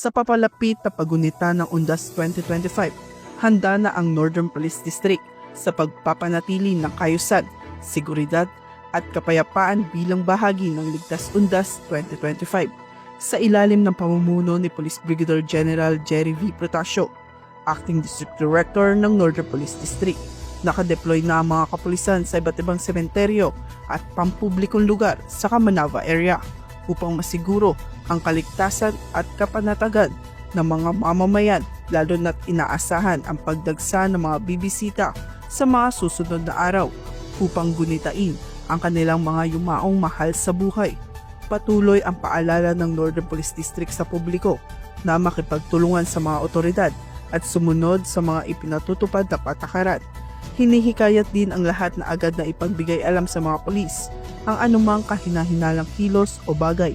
Sa papalapit na pagunita ng Undas 2025, handa na ang Northern Police District sa pagpapanatili ng kaayusan, seguridad at kapayapaan bilang bahagi ng Ligtas Undas 2025 sa ilalim ng pamumuno ni Police Brigadier General Jerry V. Protasio, Acting District Director ng Northern Police District. Nakadeploy na ang mga kapulisan sa iba't ibang sementeryo at pampublikong lugar sa Kamanava area upang masiguro ang kaligtasan at kapanatagan ng mga mamamayan, lalo na't inaasahan ang pagdagsa ng mga bibisita sa mga susunod na araw upang gunitain ang kanilang mga yumaong mahal sa buhay. Patuloy ang paalala ng Northern Police District sa publiko na makipagtulungan sa mga otoridad at sumunod sa mga ipinatutupad na patakaran. Hinihikayat din ang lahat na agad na ipagbigay alam sa mga pulis ang anumang kahinahinalang kilos o bagay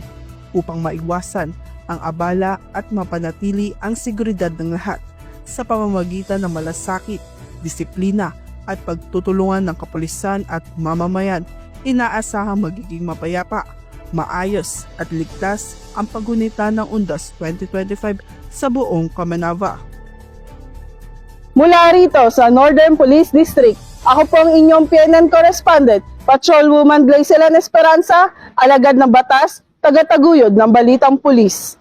upang maiwasan ang abala at mapanatili ang seguridad ng lahat sa pamamagitan ng malasakit, disiplina at pagtutulungan ng kapulisan at mamamayan. Inaasahang magiging mapayapa, maayos at ligtas ang paggunita ng Undas 2025 sa buong Kamanava. Mula rito sa Northern Police District, ako po ang inyong PNN correspondent, Patrolwoman Glycelan Esperanza, alagad ng batas, tagataguyod ng Balitang Pulis.